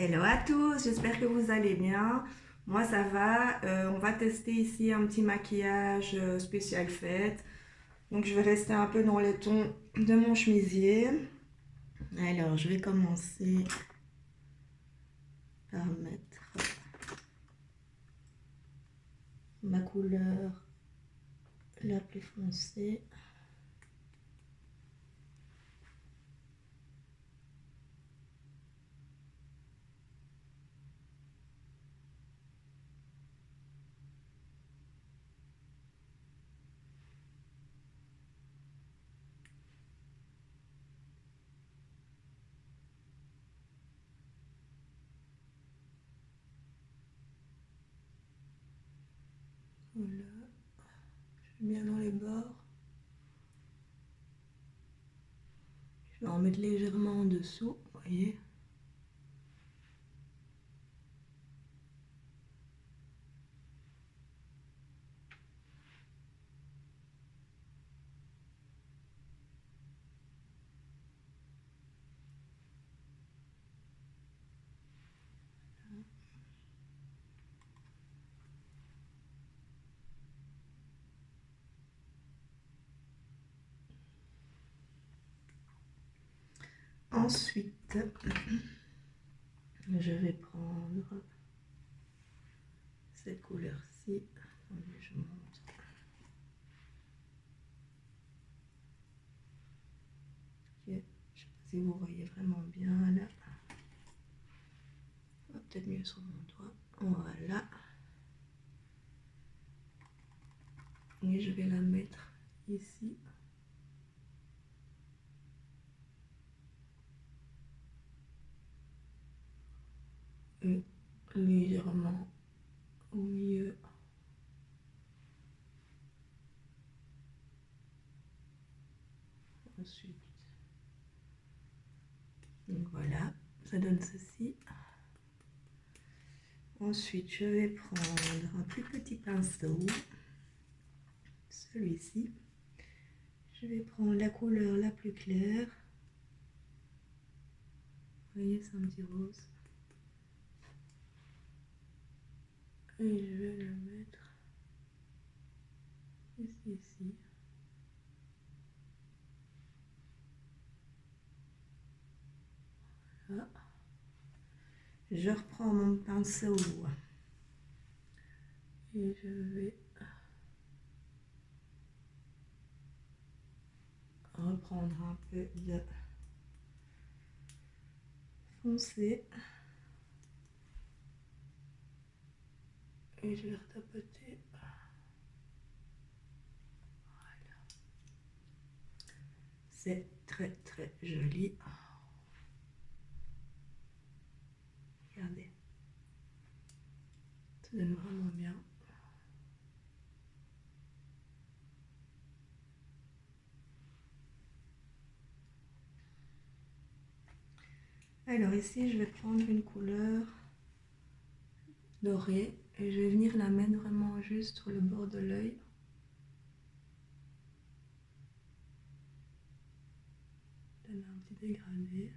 Hello à tous, j'espère que vous allez bien. Moi ça va. On va tester ici un petit maquillage spécial fête. Donc je vais rester un peu dans les tons de mon chemisier. Alors je vais commencer par mettre ma couleur la plus foncée. Voilà, je vais bien dans les bords. Je vais en mettre légèrement en dessous, vous voyez. Ensuite, je vais prendre cette couleur-ci. Attendez, je monte. Ok, je ne sais pas si vous voyez vraiment bien là. Peut-être mieux sur mon doigt. Voilà. Et je vais la mettre ici. Et légèrement au milieu. Ensuite, donc voilà, ça donne ceci. Ensuite, je vais prendre un plus petit pinceau, celui-ci. Je vais prendre la couleur la plus claire. Vous voyez, c'est un petit rose. Et je vais le mettre ici. Voilà. Je reprends mon pinceau et je vais reprendre un peu de foncé et je vais retapoter. Voilà. C'est très très joli. Regardez, ça donne vraiment bien. Alors ici, je vais prendre une couleur dorée et je vais venir la mettre vraiment juste sur le bord de l'œil. Donner un petit dégradé.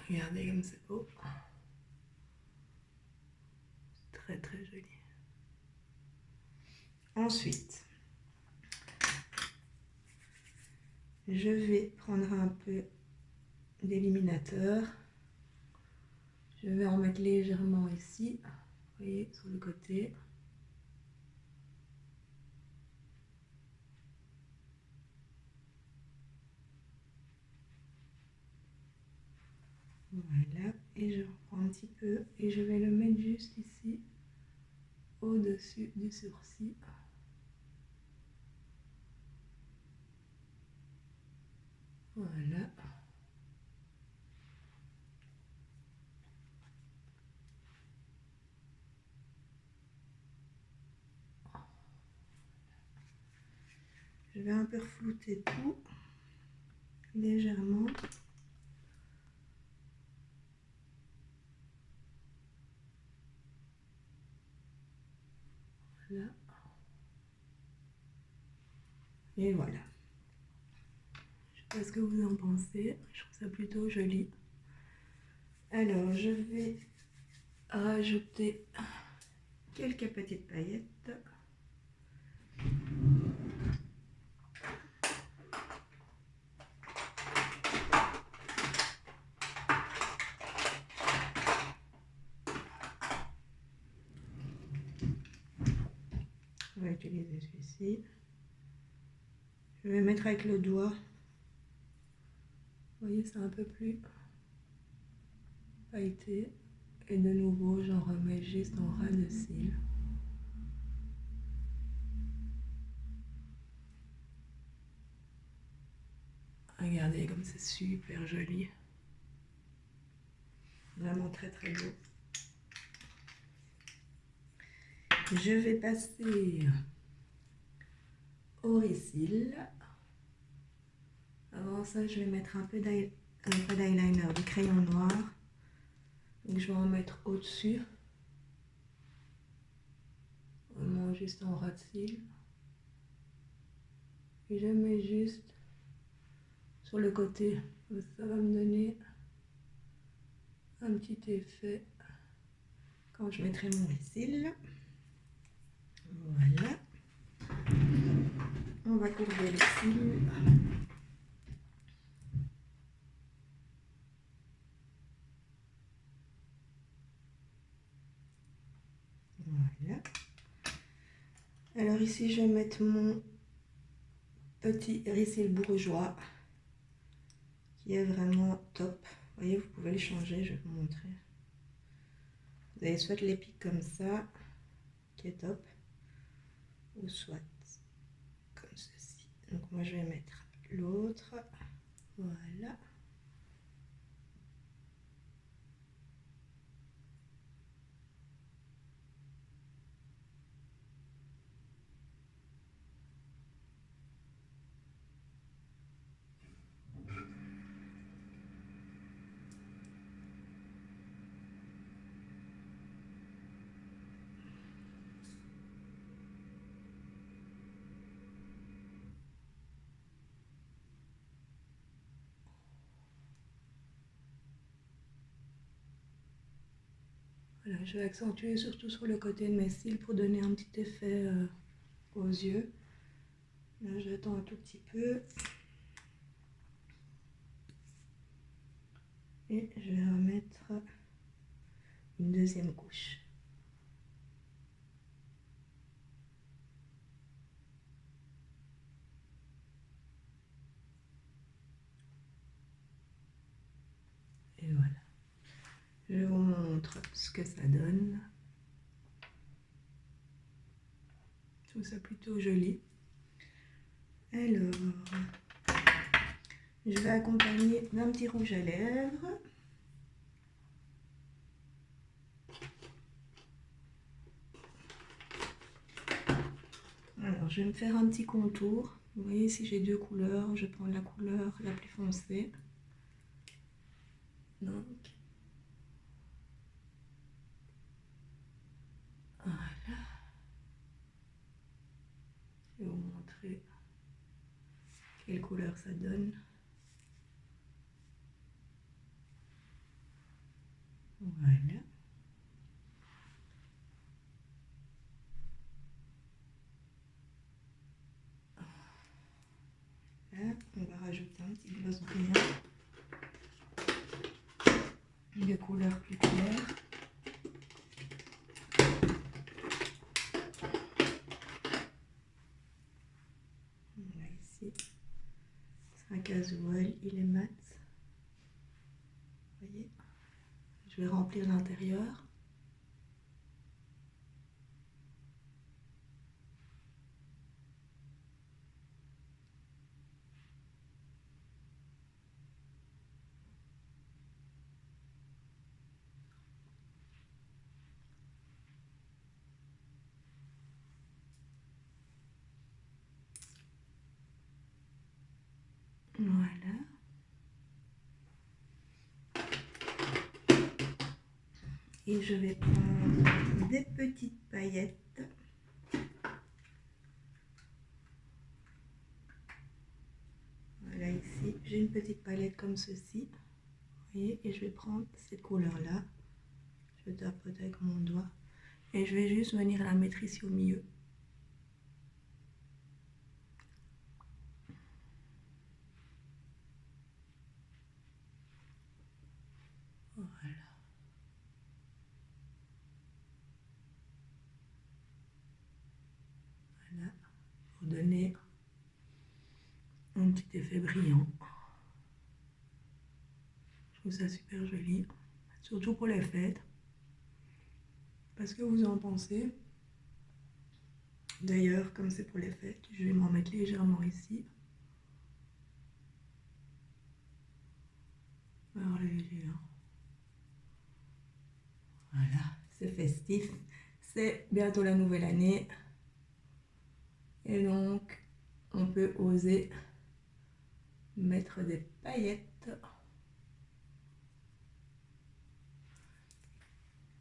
Regardez comme c'est beau. C'est très très joli. Ensuite, je vais prendre un peu d'illuminateur. Je vais en mettre légèrement ici, vous voyez, sur le côté. Voilà, et je reprends un petit peu et je vais le mettre juste ici, au-dessus du sourcil. Voilà. Je vais un peu reflouter tout, légèrement. Voilà. Et voilà. sais pas ce que vous en pensez. Je trouve ça plutôt joli. Alors, je vais rajouter quelques petites paillettes. On va utiliser celui-ci. Je vais mettre avec le doigt. Vous voyez, c'est un peu plus pailleté. Et de nouveau, j'en remets juste en ras de cils. Regardez comme c'est super joli. Vraiment très très beau. Je vais passer au récil. Avant ça, je vais mettre un peu d'eyeliner, du crayon noir. Donc je vais en mettre au-dessus. Vraiment juste en ras de cils. Et je mets juste sur le côté. Ça va me donner un petit effet quand je mettrai mon récil. Voilà. On va courber les cils. Voilà. Alors ici, je vais mettre mon petit récil bourgeois qui est vraiment top. Vous voyez, vous pouvez le changer, je vais vous montrer. Vous avez soit les pics comme ça, qui est top, ou soit comme ceci. Donc moi, je vais mettre l'autre. Voilà. Voilà, je vais accentuer surtout sur le côté de mes cils pour donner un petit effet aux yeux. Là, j'attends un tout petit peu. Et je vais remettre une deuxième couche. Et voilà. Je vous montre ce que ça donne. Je trouve ça plutôt joli. Alors, je vais accompagner d'un petit rouge à lèvres. Alors, je vais me faire un petit contour. Vous voyez, ici j'ai deux couleurs. Je prends la couleur la plus foncée. Donc, voilà. Je vais vous montrer quelle couleur ça donne. Voilà. Là, on va rajouter un petit gloss brillant de couleur plus claire. Voilà, ici, c'est un casual, il est mat. Vous voyez, je vais remplir l'intérieur. Voilà. Et je vais prendre des petites paillettes. Voilà, ici, j'ai une petite palette comme ceci. Vous voyez, et je vais prendre cette couleur-là. Je tapote avec mon doigt. Et je vais juste venir la mettre ici au milieu. Voilà. Voilà. Pour donner un petit effet brillant. Je trouve ça super joli. Surtout pour les fêtes. Parce que vous en pensez. D'ailleurs, comme c'est pour les fêtes, je vais m'en mettre légèrement ici. Alors léger, hein. Voilà, c'est festif. C'est bientôt la nouvelle année. Et donc, on peut oser mettre des paillettes.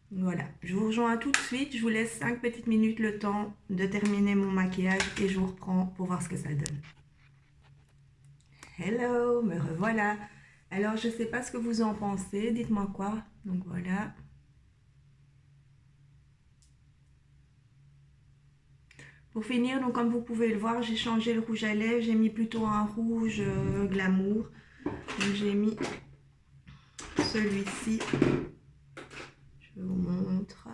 Voilà, je vous rejoins tout de suite. Je vous laisse 5 petites minutes le temps de terminer mon maquillage et je vous reprends pour voir ce que ça donne. Hello, me revoilà. Alors, je ne sais pas ce que vous en pensez. Dites-moi quoi. Donc, voilà. Pour finir, donc comme vous pouvez le voir, j'ai changé le rouge à lèvres. J'ai mis plutôt un rouge glamour. Donc, j'ai mis celui-ci. Je vous montre.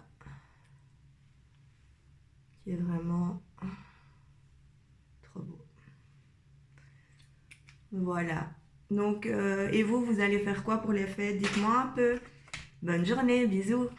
Qui est vraiment trop beau. Voilà. Donc, et vous allez faire quoi pour les fêtes? Dites-moi un peu. Bonne journée, bisous.